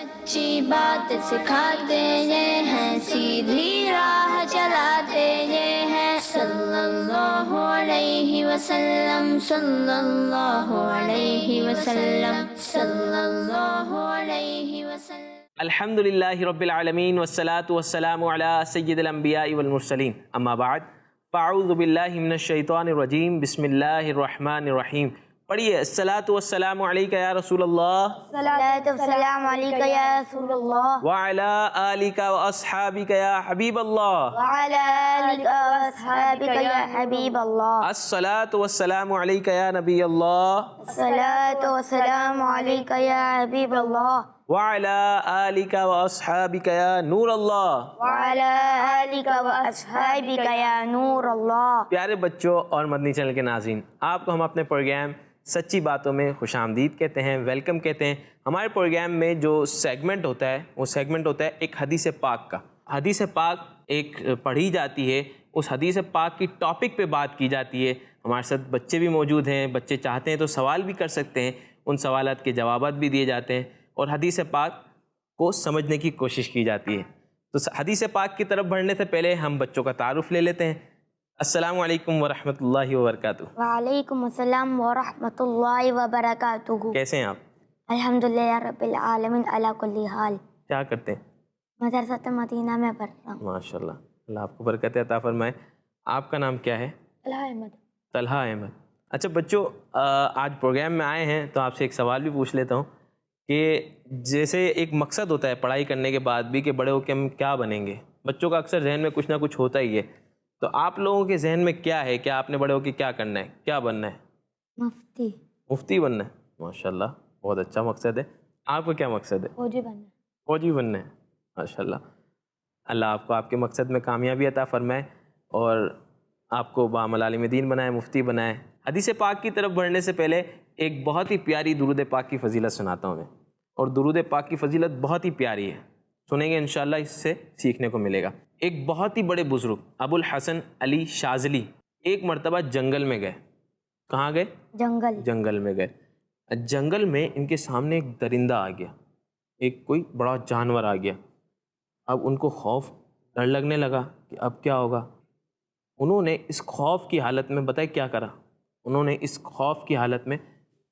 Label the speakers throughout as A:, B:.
A: سچی بات سکھاتے یہ ہیں، سیدھی راہ چلاتے یہ ہیں، صلی اللہ علیہ وسلم، صلی اللہ علیہ وسلم، صلی اللہ علیہ وسلم۔
B: الحمدللہ رب العالمین والصلاة والسلام علی سید الانبیاء والمرسلین، اما بعد فاعوذ باللہ من الشیطان الرجیم، بسم اللہ الرحمن الرحیم۔ پڑھیے، الصلاۃ والسلام علیک یا رسول اللہ،
C: الصلاۃ والسلام علیک یا رسول اللہ،
B: وعلی آلک واصحابک یا حبیب اللہ،
C: وعلی آلک واصحابک یا حبیب اللہ،
B: الصلاۃ والسلام علیک یا نبی اللہ،
C: الصلاۃ والسلام علیک یا حبیب اللہ،
B: وعلی آلک واصحابک یا نور اللہ،
C: وعلی آلک واصحابک یا نور اللہ۔
B: پیارے بچوں اور مدنی چینل کے ناظرین، آپ کو ہم اپنے پروگرام سچی باتوں میں خوش آمدید کہتے ہیں، ویلکم کہتے ہیں۔ ہمارے پروگرام میں جو سیگمنٹ ہوتا ہے وہ سیگمنٹ ہوتا ہے ایک حدیث پاک کا۔ حدیث پاک ایک پڑھی جاتی ہے، اس حدیث پاک کی ٹاپک پہ بات کی جاتی ہے۔ ہمارے ساتھ بچے بھی موجود ہیں، بچے چاہتے ہیں تو سوال بھی کر سکتے ہیں، ان سوالات کے جوابات بھی دیے جاتے ہیں اور حدیث پاک کو سمجھنے کی کوشش کی جاتی ہے۔ تو حدیث پاک کی طرف بڑھنے سے پہلے ہم بچوں کا تعارف لے لیتے ہیں۔ السلام علیکم ورحمۃ اللہ وبرکاتہ۔
C: وعلیکم السلام ورحمۃ اللہ وبرکاتہ۔
B: کیسے ہیں آپ؟
C: الحمدللہ رب العالمین علی کل حال۔
B: کیا کرتے ہیں؟
C: مدرسۃ مدینہ میں پڑھتا ہوں۔
B: ماشاء اللہ، اللہ آپ کو برکت عطا فرمائے۔ آپ کا نام کیا ہے؟
C: طلحہ احمد۔
B: طلحہ احمد۔ اچھا بچوں، آج پروگرام میں آئے ہیں تو آپ سے ایک سوال بھی پوچھ لیتا ہوں کہ جیسے ایک مقصد ہوتا ہے پڑھائی کرنے کے بعد بھی کہ بڑے ہو کے ہم کیا بنیں گے، بچوں کا اکثر ذہن میں کچھ نہ کچھ ہوتا ہی ہے، تو آپ لوگوں کے ذہن میں کیا ہے کہ آپ نے بڑے ہو کے کیا کرنا ہے، کیا بننا ہے؟
C: مفتی۔
B: مفتی بننا ہے؟ ماشاء اللہ، بہت اچھا مقصد ہے۔ آپ کا کیا مقصد ہے؟
C: فوجی بننا۔
B: فوجی بننا ہے؟ ماشاء اللہ، اللہ آپ کو آپ کے مقصد میں کامیابی عطا فرمائے اور آپ کو بعمل عالم دین بنائے، مفتی بنائے۔ حدیث پاک کی طرف بڑھنے سے پہلے ایک بہت ہی پیاری درود پاک کی فضیلت سناتا ہوں میں، اور درود پاک کی فضیلت بہت ہی پیاری ہے، سنیں گے انشاءاللہ، اس سے سیکھنے کو ملے گا۔ ایک بہت ہی بڑے بزرگ ابو الحسن علی شاذلی ایک مرتبہ جنگل میں گئے۔ کہاں گئے؟
C: جنگل۔
B: جنگل میں گئے۔ جنگل میں ان کے سامنے ایک درندہ آ گیا، ایک کوئی بڑا جانور آ گیا۔ اب ان کو خوف، ڈر لگنے لگا کہ اب کیا ہوگا۔ انہوں نے اس خوف کی حالت میں بتائیں کیا کرا، انہوں نے اس خوف کی حالت میں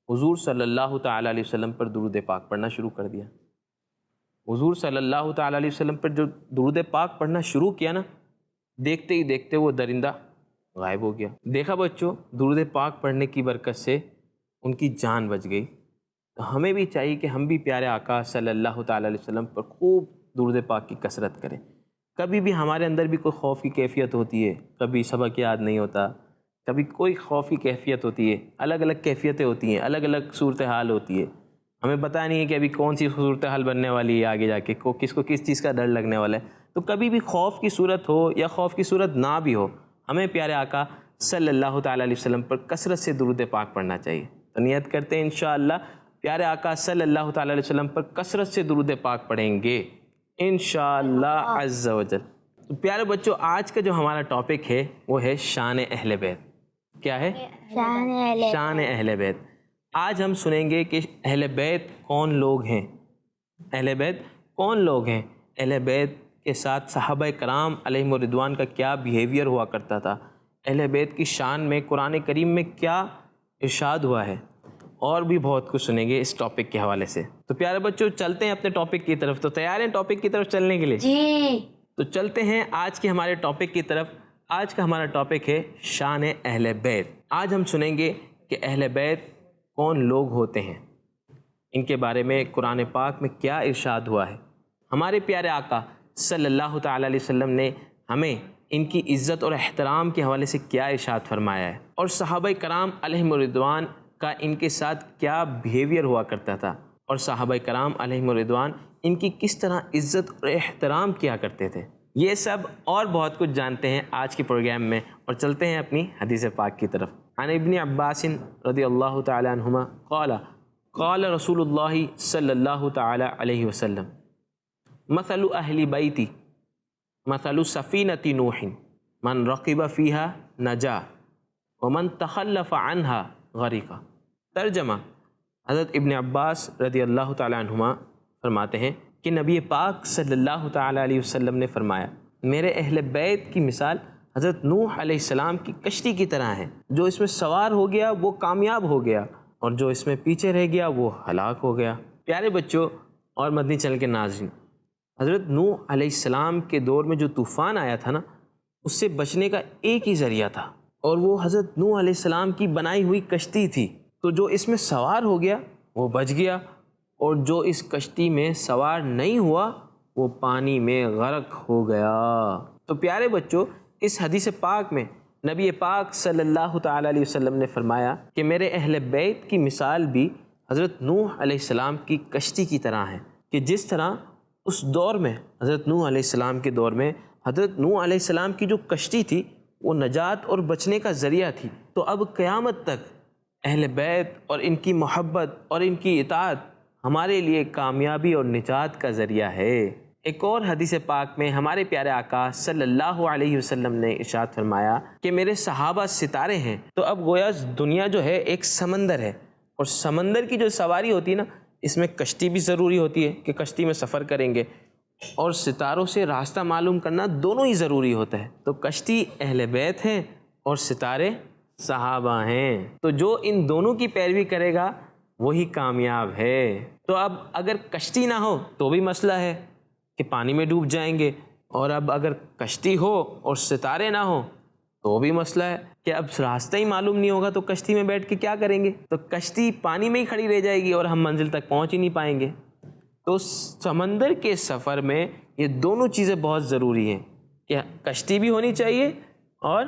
B: حضور صلی اللہ تعالیٰ علیہ وسلم پر درود پاک پڑھنا شروع کر دیا۔ حضور صلی اللہ تعالیٰ علیہ وسلم پر جو درود پاک پڑھنا شروع کیا نا، دیکھتے ہی دیکھتے وہ درندہ غائب ہو گیا۔ دیکھا بچوں، درود پاک پڑھنے کی برکت سے ان کی جان بچ گئی۔ تو ہمیں بھی چاہیے کہ ہم بھی پیارے آقا صلی اللہ تعالیٰ علیہ وسلم پر خوب درود پاک کی کثرت کریں۔ کبھی بھی ہمارے اندر بھی کوئی خوف کی کیفیت ہوتی ہے، کبھی سبق یاد نہیں ہوتا، کبھی کوئی خوف کی کیفیت ہوتی ہے، الگ الگ کیفیتیں ہوتی ہیں، الگ الگ صورتحال ہوتی ہے، ہمیں پتہ نہیں ہے کہ ابھی کون سی صورتحال بننے والی ہے، آگے جا کے کس کو کس چیز کا ڈر لگنے والا ہے۔ تو کبھی بھی خوف کی صورت ہو یا خوف کی صورت نہ بھی ہو، ہمیں پیارے آقا صلی اللہ تعالیٰ علیہ وسلم پر کثرت سے درود پاک پڑھنا چاہیے۔ تو نیت کرتے ہیں انشاءاللہ پیارے آقا صلی اللہ تعالیٰ علیہ وسلم پر کثرت سے درود پاک پڑھیں گے انشاءاللہ عز و جل۔ تو پیارے بچوں، آج کا جو ہمارا ٹاپک ہے وہ ہے شان اہل بیت۔ کیا ہے؟ شان اہل بیت۔ آج ہم سنیں گے کہ اہل بیت کون لوگ ہیں، اہل بیت کون لوگ ہیں، اہل بیت کے ساتھ صحابہ کرام علیہم الرضوان کا کیا بیہیویئر ہوا کرتا تھا، اہل بیت کی شان میں قرآن کریم میں کیا ارشاد ہوا ہے، اور بھی بہت کچھ سنیں گے اس ٹاپک کے حوالے سے۔ تو پیارے بچوں، چلتے ہیں اپنے ٹاپک کی طرف۔ تو تیار ہیں ٹاپک کی طرف چلنے کے لیے؟
C: جی۔
B: تو چلتے ہیں آج کے ہمارے ٹاپک کی طرف۔ آج کا ہمارا ٹاپک ہے شان اہل بیت۔ آج ہم سنیں گے کہ اہل بیت کون لوگ ہوتے ہیں، ان کے بارے میں قرآن پاک میں کیا ارشاد ہوا ہے، ہمارے پیارے آقا صلی اللہ تعالیٰ علیہ وسلم نے ہمیں ان کی عزت اور احترام کے حوالے سے کیا ارشاد فرمایا ہے، اور صحابہ کرام علیہم الرضوان کا ان کے ساتھ کیا بیہیویئر ہوا کرتا تھا، اور صحابہ کرام علیہم الرضوان ان کی کس طرح عزت اور احترام کیا کرتے تھے۔ یہ سب اور بہت کچھ جانتے ہیں آج کے پروگرام میں، اور چلتے ہیں اپنی حدیث پاک کی طرف۔ عن ابن عباس رضی اللہ تعالی عنہما قال قال رسول اللہ صلی اللہ تعالی علیہ وسلم مثل اہل بیتی مثل سفینۃ نوح من رقب فیہا نجا ومن تخلف عنها غرق۔ ترجمہ، حضرت ابن عباس رضی اللہ تعالی عنہما فرماتے ہیں کہ نبی پاک صلی اللہ تعالیٰ علیہ وسلم نے فرمایا میرے اہل بیت کی مثال حضرت نوح علیہ السلام کی کشتی کی طرح ہے، جو اس میں سوار ہو گیا وہ کامیاب ہو گیا اور جو اس میں پیچھے رہ گیا وہ ہلاک ہو گیا۔ پیارے بچوں اور مدنی چینل کے ناظرین، حضرت نوح علیہ السلام کے دور میں جو طوفان آیا تھا نا، اس سے بچنے کا ایک ہی ذریعہ تھا اور وہ حضرت نوح علیہ السلام کی بنائی ہوئی کشتی تھی۔ تو جو اس میں سوار ہو گیا وہ بچ گیا اور جو اس کشتی میں سوار نہیں ہوا وہ پانی میں غرق ہو گیا۔ تو پیارے بچوں، اس حدیث پاک میں نبی پاک صلی اللہ تعالیٰ علیہ وسلم نے فرمایا کہ میرے اہل بیت کی مثال بھی حضرت نوح علیہ السلام کی کشتی کی طرح ہے، کہ جس طرح اس دور میں حضرت نوح علیہ السلام کے دور میں حضرت نوح علیہ السلام کی جو کشتی تھی وہ نجات اور بچنے کا ذریعہ تھی، تو اب قیامت تک اہل بیت اور ان کی محبت اور ان کی اطاعت ہمارے لیے کامیابی اور نجات کا ذریعہ ہے۔ ایک اور حدیث پاک میں ہمارے پیارے آقا صلی اللہ علیہ وسلم نے ارشاد فرمایا کہ میرے صحابہ ستارے ہیں۔ تو اب گویا دنیا جو ہے ایک سمندر ہے، اور سمندر کی جو سواری ہوتی ہے نا، اس میں کشتی بھی ضروری ہوتی ہے کہ کشتی میں سفر کریں گے، اور ستاروں سے راستہ معلوم کرنا دونوں ہی ضروری ہوتا ہے۔ تو کشتی اہل بیت ہیں اور ستارے صحابہ ہیں، تو جو ان دونوں کی پیروی کرے گا وہی کامیاب ہے۔ تو اب اگر کشتی نہ ہو تو بھی مسئلہ ہے کہ پانی میں ڈوب جائیں گے، اور اب اگر کشتی ہو اور ستارے نہ ہوں تو بھی مسئلہ ہے کہ اب راستہ ہی معلوم نہیں ہوگا تو کشتی میں بیٹھ کے کیا کریں گے، تو کشتی پانی میں ہی کھڑی رہ جائے گی اور ہم منزل تک پہنچ ہی نہیں پائیں گے۔ تو سمندر کے سفر میں یہ دونوں چیزیں بہت ضروری ہیں کہ کشتی بھی ہونی چاہیے اور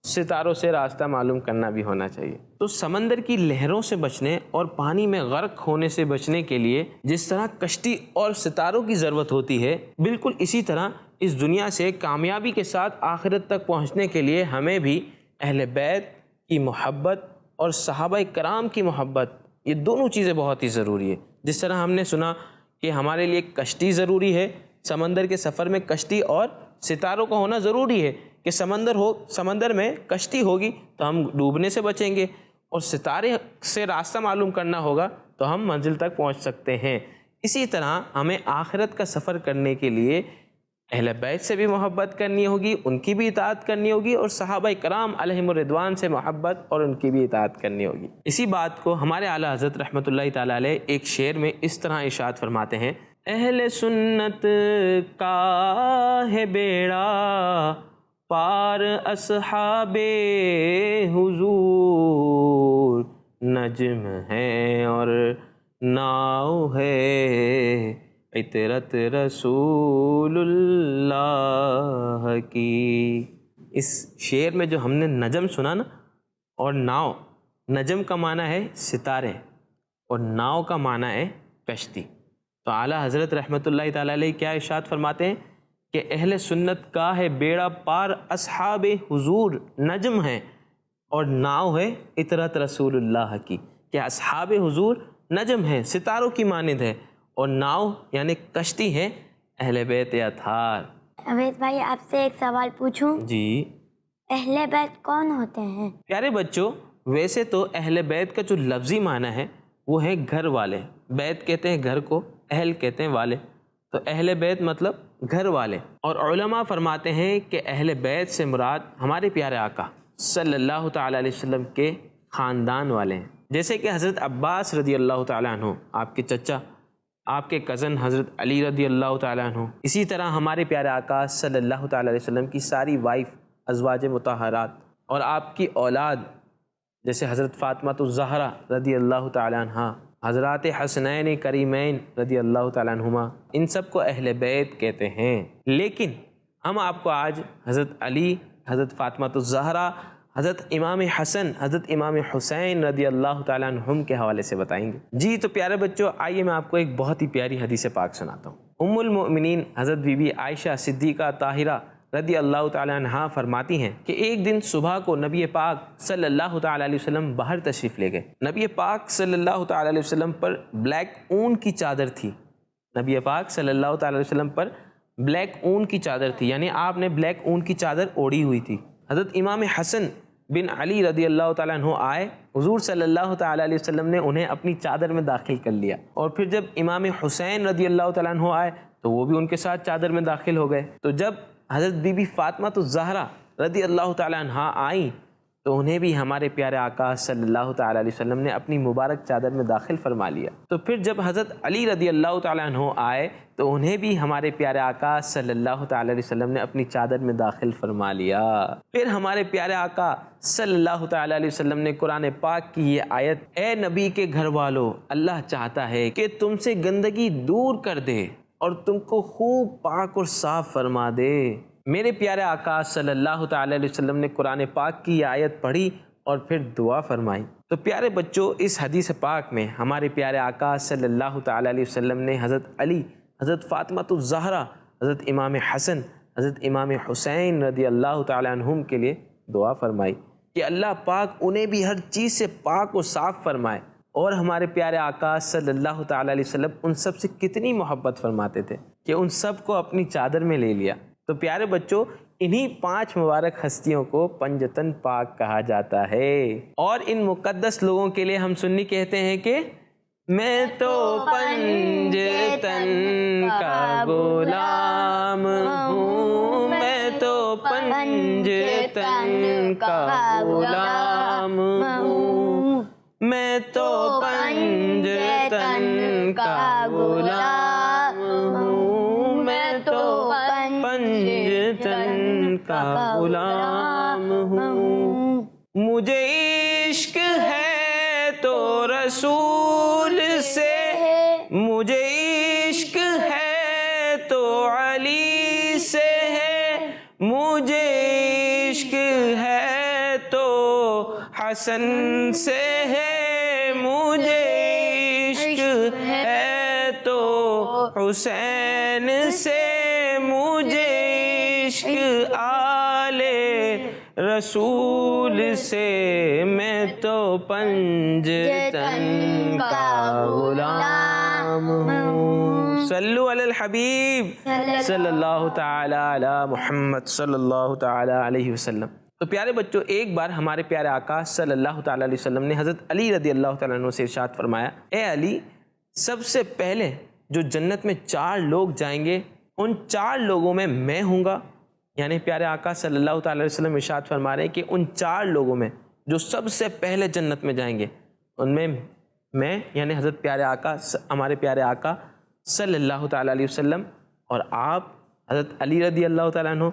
B: ستاروں سے راستہ معلوم کرنا بھی ہونا چاہیے۔ تو سمندر کی لہروں سے بچنے اور پانی میں غرق ہونے سے بچنے کے لیے جس طرح کشتی اور ستاروں کی ضرورت ہوتی ہے، بالکل اسی طرح اس دنیا سے کامیابی کے ساتھ آخرت تک پہنچنے کے لیے ہمیں بھی اہل بیت کی محبت اور صحابہ کرام کی محبت، یہ دونوں چیزیں بہت ہی ضروری ہے۔ جس طرح ہم نے سنا کہ ہمارے لیے کشتی ضروری ہے، سمندر کے سفر میں کشتی اور ستاروں کا ہونا ضروری ہے کہ سمندر میں کشتی ہوگی تو ہم ڈوبنے سے بچیں گے، اور ستارے سے راستہ معلوم کرنا ہوگا تو ہم منزل تک پہنچ سکتے ہیں۔ اسی طرح ہمیں آخرت کا سفر کرنے کے لیے اہل بیت سے بھی محبت کرنی ہوگی، ان کی بھی اطاعت کرنی ہوگی، اور صحابہ کرام علیہم الرضوان سے محبت اور ان کی بھی اطاعت کرنی ہوگی۔ اسی بات کو ہمارے اعلیٰ حضرت رحمۃ اللہ تعالیٰ علیہ ایک شعر میں اس طرح ارشاد فرماتے ہیں: اہل سنت کا ہے بیڑا پار اصحاب حضور، نجم ہے اور ناؤ ہے عطرت رسول اللہ کی۔ اس شعر میں جو ہم نے نجم سنا نا، اور ناؤ، نجم کا معنی ہے ستارے اور ناؤ کا معنی ہے کشتی۔ تو اعلیٰ حضرت رحمۃ اللہ تعالیٰ علیہ کیا ارشاد فرماتے ہیں کہ اہل سنت کا ہے بیڑا پار اصحاب حضور، نجم ہے اور ناؤ ہے عطرت رسول اللہ کی، کہ اصحاب حضور نجم ہے، ستاروں کی مانند ہے، اور ناؤ یعنی کشتی ہے اہل بیت اطہار۔
C: اویس بھائی، آپ سے ایک سوال پوچھوں؟
B: جی
C: اہل بیت کون ہوتے ہیں؟
B: پیارے بچوں، ویسے تو اہل بیت کا جو لفظی معنی ہے وہ ہے گھر والے، بیت کہتے ہیں گھر کو، اہل کہتے ہیں والے، تو اہل بیت مطلب گھر والے۔ اور علماء فرماتے ہیں کہ اہل بیت سے مراد ہمارے پیارے آقا صلی اللہ تعالیٰ علیہ وسلم کے خاندان والے ہیں، جیسے کہ حضرت عباس رضی اللہ تعالیٰ عنہ، آپ کے چچا، آپ کے کزن حضرت علی رضی اللہ تعالیٰ عنہ۔ اسی طرح ہمارے پیارے آقا صلی اللہ تعالیٰ علیہ وسلم کی ساری وائف، ازواج مطہرات، اور آپ کی اولاد جیسے حضرت فاطمہ الزہرا رضی اللہ تعالیٰ عنہ، حضرات حسنین کریمین رضی اللہ تعالیٰ عنہما، ان سب کو اہل بیت کہتے ہیں۔ لیکن ہم آپ کو آج حضرت علی، حضرت فاطمہ الزہرا، حضرت امام حسن، حضرت امام حسین رضی اللہ تعالیٰ عنہم کے حوالے سے بتائیں گے۔ جی تو پیارے بچوں، آئیے میں آپ کو ایک بہت ہی پیاری حدیث پاک سناتا ہوں۔ ام المؤمنین حضرت بی بی عائشہ صدیقہ طاہرہ رضی اللہ تعالیٰ عنہا فرماتی ہیں کہ ایک دن صبح کو نبی پاک صلی اللہ تعالیٰ علیہ وسلم باہر تشریف لے گئے۔ نبی پاک صلی اللہ تعالیٰ علیہ وسلم پر بلیک اون کی چادر تھی، نبی پاک صلی اللہ تعالیٰ علیہ وسلم پر بلیک اون کی چادر تھی، یعنی آپ نے بلیک اون کی چادر اوڑھی ہوئی تھی۔ حضرت امام حسن بن علی رضی اللہ تعالیٰ عنہ آئے، حضور صلی اللہ تعالیٰ علیہ وسلم نے انہیں اپنی چادر میں داخل کر لیا، اور پھر جب امام حسین رضی اللہ تعالیٰ عنہ آئے تو وہ بھی ان کے ساتھ چادر میں داخل ہو گئے۔ تو جب حضرت بی بی فاطمہ الزہرا رضی اللہ تعالیٰ عنہ آئیں تو انہیں بھی ہمارے پیارے آقا صلی اللہ تعالیٰ علیہ وسلم نے اپنی مبارک چادر میں داخل فرما لیا۔ تو پھر جب حضرت علی رضی اللہ تعالیٰ عنہ آئے تو انہیں بھی ہمارے پیارے آقا صلی اللہ تعالیٰ علیہ وسلم نے اپنی چادر میں داخل فرما لیا۔ پھر ہمارے پیارے آقا صلی اللہ تعالیٰ علیہ وسلم نے قرآن پاک کی یہ آیت، اے نبی کے گھر والو، اللہ چاہتا ہے کہ تم سے گندگی دور کر دے اور تم کو خوب پاک اور صاف فرما دے۔ میرے پیارے آقا صلی اللہ تعالیٰ علیہ وسلم نے قرآن پاک کی یہ آیت پڑھی اور پھر دعا فرمائی۔ تو پیارے بچوں، اس حدیث پاک میں ہمارے پیارے آقا صلی اللہ تعالیٰ علیہ وسلم نے حضرت علی، حضرت فاطمہ الزہرا، حضرت امام حسن، حضرت امام حسین رضی اللہ تعالیٰ عنہم کے لیے دعا فرمائی کہ اللہ پاک انہیں بھی ہر چیز سے پاک و صاف فرمائے۔ اور ہمارے پیارے آقا صلی اللہ تعالیٰ علیہ وسلم ان سب سے کتنی محبت فرماتے تھے کہ ان سب کو اپنی چادر میں لے لیا۔ تو پیارے بچوں، انہی 5 مبارک ہستیوں کو پنجتن پاک کہا جاتا ہے، اور ان مقدس لوگوں کے لیے ہم سنی کہتے ہیں کہ میں تو پنجتن کا غلام ہوں، میں تو پنجتن کا غلام ہوں، میں تو پنجتن کا غلام ہوں، میں تو پنجتن کا غلام ہوں۔ مجھے عشق ہے تو رسول سے، مجھے عشق ہے تو علی سے ہے، مجھے عشق ہے تو حسن سے ہے، مجھے عشق ہے تو حسین سے، مجھے عشق آل رسول سے، میں تو پنجتن کا غلام ہوں۔ صلو علی الحبیب صلی اللہ تعالی علی محمد صلی اللہ تعالی علیہ وسلم۔ تو پیارے بچوں، ایک بار ہمارے پیارے آقا صلی اللہ تعالی علیہ وسلم نے حضرت علی رضی اللہ تعالیٰ عنہ سے ارشاد فرمایا، اے علی، سب سے پہلے جو جنت میں 4 لوگ جائیں گے ان 4 لوگوں میں میں ہوں گا۔ یعنی پیارے آقا صلی اللہ تعالی علیہ وسلم ارشاد فرما رہے ہیں کہ ان 4 لوگوں میں جو سب سے پہلے جنت میں جائیں گے ان میں میں، یعنی حضرت پیارے آقا، ہمارے پیارے آقا صلی اللہ تعالی علیہ وسلم، اور آپ حضرت علی رضی اللہ تعالیٰ عنہ،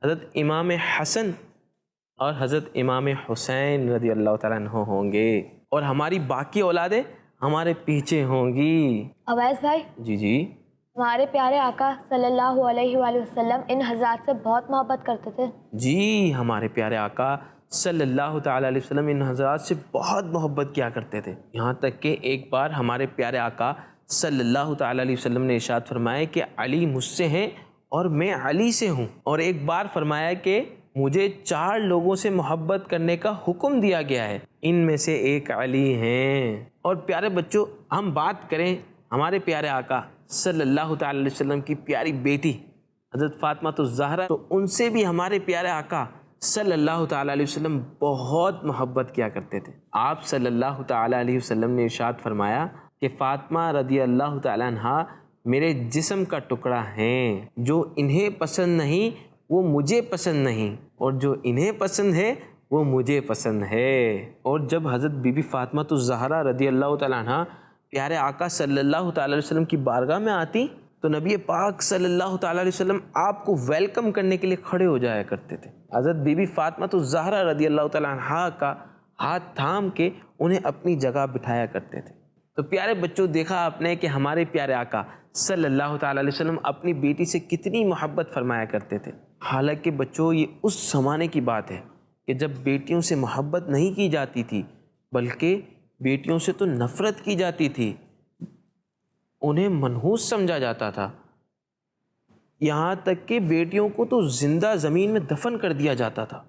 B: حضرت امام حسن اور حضرت امام حسین رضی اللہ تعالیٰ عنہ ہوں گے، اور ہماری باقی اولادیں ہمارے پیچھے ہوں گی۔
D: اویس بھائی،
B: جی
D: ہمارے پیارے آقا صلی اللہ علیہ وآلہ وسلم ان حضرات سے بہت محبت کرتے تھے۔
B: جی، ہمارے پیارے آقا صلی اللہ تعالیٰ علیہ وسلم ان حضرات سے بہت محبت کیا کرتے تھے، یہاں تک کہ ایک بار ہمارے پیارے آقا صلی اللہ تعالیٰ علیہ وسلم نے ارشاد فرمایا کہ علی مجھ سے ہیں اور میں علی سے ہوں، اور ایک بار فرمایا کہ مجھے 4 لوگوں سے محبت کرنے کا حکم دیا گیا ہے، ان میں سے ایک علی ہیں۔ اور پیارے بچوں، ہم بات کریں ہمارے پیارے آقا صلی اللہ تعالی علیہ وسلم کی پیاری بیٹی حضرت فاطمہ الزہرا، تو ان سے بھی ہمارے پیارے آقا صلی اللہ تعالی علیہ وسلم بہت محبت کیا کرتے تھے۔ آپ صلی اللہ تعالی علیہ وسلم نے ارشاد فرمایا کہ فاطمہ رضی اللہ تعالی عنہا میرے جسم کا ٹکڑا ہیں، جو انہیں پسند نہیں وہ مجھے پسند نہیں، اور جو انہیں پسند ہے وہ مجھے پسند ہے۔ اور جب حضرت بی بی فاطمہ الزہرا رضی اللہ تعالیٰ عنہ پیارے آقا صلی اللہ تعالی علیہ وسلم کی بارگاہ میں آتی تو نبی پاک صلی اللہ تعالی علیہ وسلم آپ کو ویلکم کرنے کے لیے کھڑے ہو جایا کرتے تھے۔ حضرت بی بی فاطمہ الزہرا رضی اللہ تعالیٰ عنہ کا ہاتھ تھام کے انہیں اپنی جگہ بٹھایا کرتے تھے۔ تو پیارے بچوں، دیکھا آپ نے کہ ہمارے پیارے آقا صلی اللہ تعالی علیہ وسلم اپنی بیٹی سے کتنی محبت فرمایا کرتے تھے۔ حالانکہ بچوں، یہ اس زمانے کی بات ہے کہ جب بیٹیوں سے محبت نہیں کی جاتی تھی، بلکہ بیٹیوں سے تو نفرت کی جاتی تھی، انہیں منحوس سمجھا جاتا تھا، یہاں تک کہ بیٹیوں کو تو زندہ زمین میں دفن کر دیا جاتا تھا۔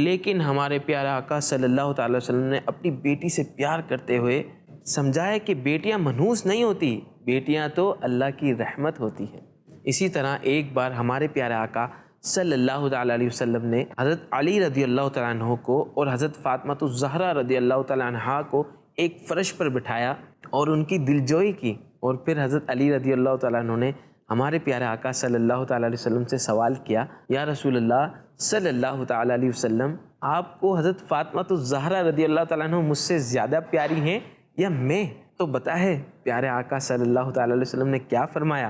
B: لیکن ہمارے پیارے آقا صلی اللہ تعالی وسلم نے اپنی بیٹی سے پیار کرتے ہوئے سمجھایا کہ بیٹیاں منحوس نہیں ہوتی، بیٹیاں تو اللہ کی رحمت ہوتی ہیں۔ اسی طرح ایک بار ہمارے پیارے آقا صلی اللہ تعالیٰ علیہ وسلم نے حضرت علی رضی اللہ تعالیٰ عنہ کو اور حضرت فاطمہ الزہرا رضی اللہ تعالیٰ عنہا کو ایک فرش پر بٹھایا اور ان کی دلجوئی کی، اور پھر حضرت علی رضی اللہ تعالیٰ عنہ نے ہمارے پیارے آقا صلی اللہ تعالیٰ علیہ وسلم سے سوال کیا، یا رسول اللہ صلی اللہ تعالیٰ علیہ وسلم، آپ کو حضرت فاطمہ الزہرا رضی اللہ تعالیٰ عنہ مجھ سے زیادہ پیاری ہیں یا میں؟ تو بتائے پیارے آقا صلی اللہ تعالیٰ علیہ وسلم نے کیا فرمایا؟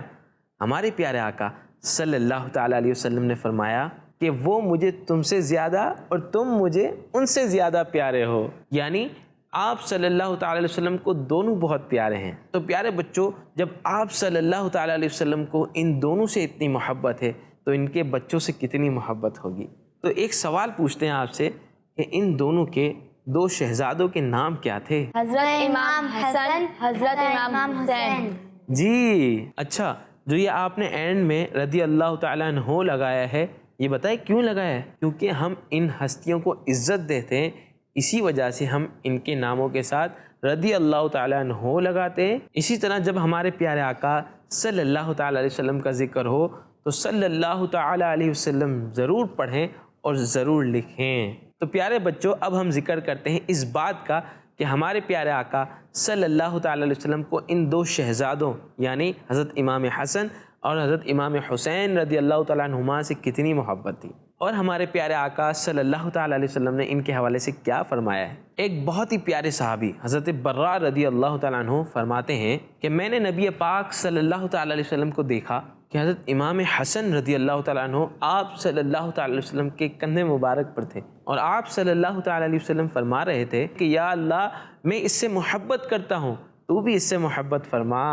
B: ہمارے پیارے آقا صلی اللہ تعالیٰ علیہ وسلم نے فرمایا کہ وہ مجھے تم سے زیادہ اور تم مجھے ان سے زیادہ پیارے ہو، یعنی آپ صلی اللہ تعالیٰ علیہ وسلم کو دونوں بہت پیارے ہیں۔ تو پیارے بچوں، جب آپ صلی اللہ تعالیٰ علیہ وسلم کو ان دونوں سے اتنی محبت ہے تو ان کے بچوں سے کتنی محبت ہوگی۔ تو ایک سوال پوچھتے ہیں آپ سے کہ ان دونوں کے دو شہزادوں کے نام کیا تھے؟
D: حضرت امام حسن، حضرت امام حسین۔
B: جی اچھا، جو یہ آپ نے اینڈ میں رضی اللہ تعالیٰ عنہ لگایا ہے، یہ بتائیں کیوں لگایا ہے؟ کیونکہ ہم ان ہستیوں کو عزت دیتے ہیں، اسی وجہ سے ہم ان کے ناموں کے ساتھ رضی اللہ تعالیٰ عنہ لگاتے ہیں۔ اسی طرح جب ہمارے پیارے آقا صلی اللہ تعالیٰ علیہ وسلم کا ذکر ہو تو صلی اللہ تعالیٰ علیہ وسلم ضرور پڑھیں اور ضرور لکھیں۔ تو پیارے بچوں، اب ہم ذکر کرتے ہیں اس بات کا کہ ہمارے پیارے آقا صلی اللہ تعالیٰ علیہ وسلم کو ان دو شہزادوں یعنی حضرت امام حسن اور حضرت امام حسین رضی اللہ تعالیٰ عنہما سے کتنی محبت تھی، اور ہمارے پیارے آقا صلی اللہ تعالیٰ علیہ وسلم نے ان کے حوالے سے کیا فرمایا ہے۔ ایک بہت ہی پیارے صحابی حضرت برا رضی اللہ تعالیٰ عنہ فرماتے ہیں کہ میں نے نبی پاک صلی اللہ تعالیٰ علیہ وسلم کو دیکھا کہ حضرت امام حسن رضی اللہ تعالیٰ عنہ آپ صلی اللہ تعالیٰ علیہ وسلم کے کندھے مبارک پر تھے، اور آپ صلی اللہ تعالیٰ علیہ وسلم فرما رہے تھے کہ یا اللہ، میں اس سے محبت کرتا ہوں، تو بھی اس سے محبت فرما۔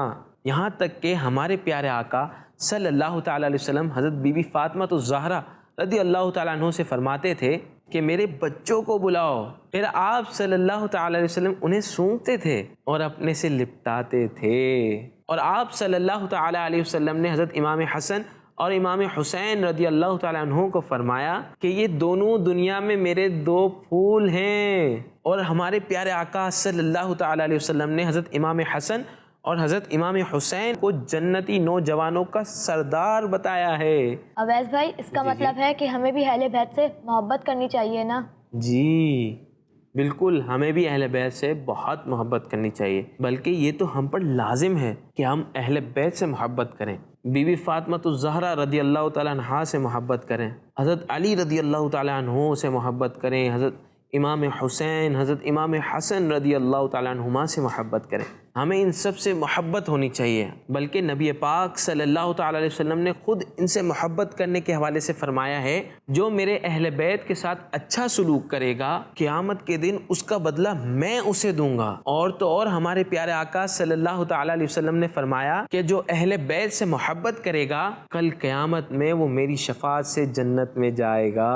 B: یہاں تک کہ ہمارے پیارے آقا صلی اللہ تعالیٰ علیہ وسلم حضرت بی بی فاطمہ الزہرا رضی اللہ تعالیٰ عنہ سے فرماتے تھے کہ میرے بچوں کو بلاؤ، پھر آپ صلی اللہ تعالیٰ علیہ وسلم انہیں سونگتے تھے اور اپنے سے لپٹاتے تھے۔ اور آپ صلی اللہ تعالیٰ علیہ وسلم نے حضرت امام حسن اور امام حسین رضی اللہ تعالیٰ عنہ کو فرمایا کہ یہ دونوں دنیا میں میرے دو پھول ہیں، اور ہمارے پیارے آقا صلی اللہ تعالیٰ علیہ وسلم نے حضرت امام حسن اور حضرت امام حسین کو جنتی نوجوانوں کا سردار بتایا ہے۔
D: اویس بھائی، اس کا مطلب ہے کہ ہمیں بھی اہل بیت سے محبت کرنی چاہیے نا؟
B: جی بالکل، ہمیں بھی اہل بیت سے بہت محبت کرنی چاہیے، بلکہ یہ تو ہم پر لازم ہے کہ ہم اہل بیت سے محبت کریں۔ بی بی فاطمہ الزہرا رضی اللہ تعالیٰ عنہا سے محبت کریں، حضرت علی رضی اللہ تعالیٰ عنہ سے محبت کریں، حضرت امام حسین، حضرت امام حسن رضی اللہ تعالیٰ عنہما سے محبت کریں۔ ہمیں ان سب سے محبت ہونی چاہیے، بلکہ نبی پاک صلی اللہ تعالیٰ علیہ وسلم نے خود ان سے محبت کرنے کے حوالے سے فرمایا ہے، جو میرے اہل بیت کے ساتھ اچھا سلوک کرے گا قیامت کے دن اس کا بدلہ میں اسے دوں گا۔ اور تو اور ہمارے پیارے آقا صلی اللہ تعالیٰ علیہ وسلم نے فرمایا کہ جو اہل بیت سے محبت کرے گا کل قیامت میں وہ میری شفاعت سے جنت میں جائے گا۔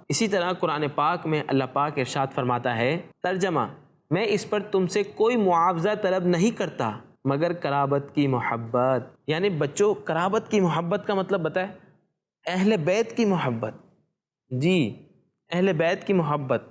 B: اسی طرح قرآن پاک میں اللہ پاک ارشاد فرماتا ہے، ترجمہ، میں اس پر تم سے کوئی معاوضہ طلب نہیں کرتا مگر قرابت کی محبت۔ یعنی بچوں، قرابت کی محبت کا مطلب بتائے؟ اہل بیت کی محبت۔ جی، اہل بیت کی محبت۔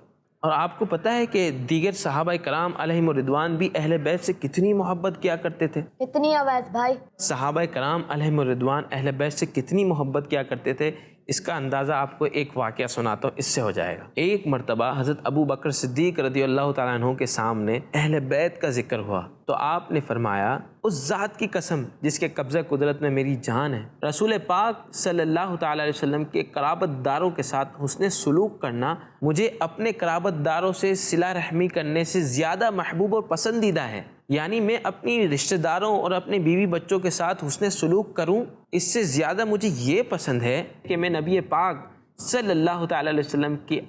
B: اور آپ کو پتہ ہے کہ دیگر صحابہ کرام علیہم الرضوان بھی اہل بیت سے کتنی محبت کیا کرتے تھے؟
D: اتنی اویس بھائی؟
B: صحابہ کرام علیہم الرضوان اہل بیت سے کتنی محبت کیا کرتے تھے، اس کا اندازہ آپ کو ایک واقعہ سناتا ہوں، اس سے ہو جائے گا۔ ایک مرتبہ حضرت ابو بکر صدیق رضی اللہ تعالیٰ عنہ کے سامنے اہل بیت کا ذکر ہوا تو آپ نے فرمایا، اس ذات کی قسم جس کے قبضہ قدرت میں میری جان ہے، رسول پاک صلی اللہ تعالیٰ علیہ وسلم کے قرابت داروں کے ساتھ حسن سلوک کرنا مجھے اپنے قرابت داروں سے صلہ رحمی کرنے سے زیادہ محبوب اور پسندیدہ ہے۔ یعنی میں اپنی رشتہ داروں اور اپنے بیوی بچوں کے ساتھ حسن سلوک کروں، اس سے زیادہ مجھے یہ پسند ہے کہ میں نبی پاک صلی اللہ تعالیٰ علیہ وسلم کے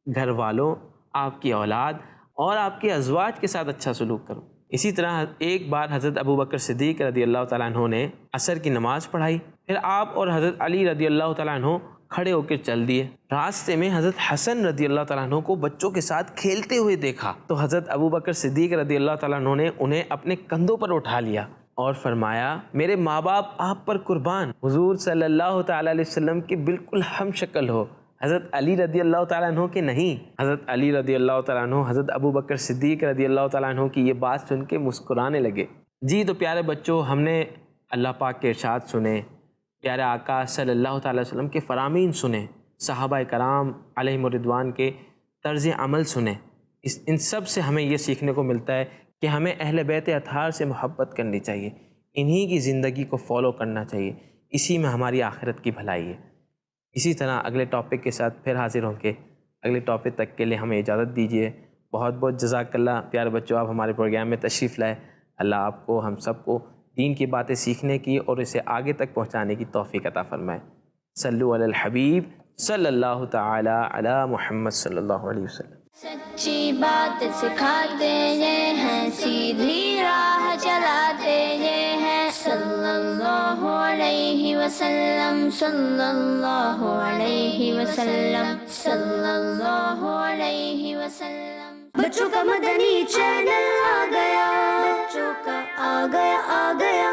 B: گھر والوں، آپ کی اولاد اور آپ کے ازواج کے ساتھ اچھا سلوک کروں۔ اسی طرح ایک بار حضرت ابو بکر صدیق رضی اللہ تعالیٰ عنہ نے عصر کی نماز پڑھائی، پھر آپ اور حضرت علی رضی اللہ تعالیٰ عنہ کھڑے ہو کر چل دیے۔ راستے میں حضرت حسن رضی اللہ تعالیٰ عنہ کو بچوں کے ساتھ کھیلتے ہوئے دیکھا تو حضرت ابو بکر صدیق رضی اللہ تعالیٰ عنہ نے انہیں اپنے کندھوں پر اٹھا لیا اور فرمایا، میرے ماں باپ آپ پر قربان، حضور صلی اللہ تعالیٰ علیہ وسلم کے بالکل ہم شکل ہو، حضرت علی رضی اللہ تعالیٰ عنہ کے نہیں۔ حضرت علی رضی اللہ تعالیٰ عنہ حضرت ابو بکر صدیق رضی اللہ تعالیٰ عنہ کی یہ بات سن کے مسکرانے لگے۔ جی تو پیارے بچوں، ہم نے اللہ پاک کے ارشاد سنے، پیارے آقا صلی اللہ تعالی وسلم کے فرامین سنیں، صحابہ کرام علیہم الرضوان کے طرز عمل سنیں. ان سب سے ہمیں یہ سیکھنے کو ملتا ہے کہ ہمیں اہل بیت اطہار سے محبت کرنی چاہیے، انہی کی زندگی کو فالو کرنا چاہیے، اسی میں ہماری آخرت کی بھلائی ہے. اسی طرح اگلے ٹاپک کے ساتھ پھر حاضر ہوں گے. اگلے ٹاپک تک کے لیے ہمیں اجازت دیجیے. بہت بہت جزاک اللہ. پیارے بچوں، آپ ہمارے پروگرام میں تشریف لائے. اللہ آپ کو، ہم سب کو دین کی باتیں سیکھنے کی اور اسے آگے تک پہنچانے کی توفیق عطا فرمائے. صلو علی الحبیب صلی اللہ تعالی علی محمد صلی اللہ علیہ وسلم.
A: سچی بات سکھاتے یہ ہیں، سیدھی راہ چلاتے یہ ہیں. صلی اللہ علیہ وسلم، صلی اللہ علیہ وسلم، صلی اللہ علیہ وسلم.
C: بچوں کا مدنی چینل آ گیا، بچوں کا آ گیا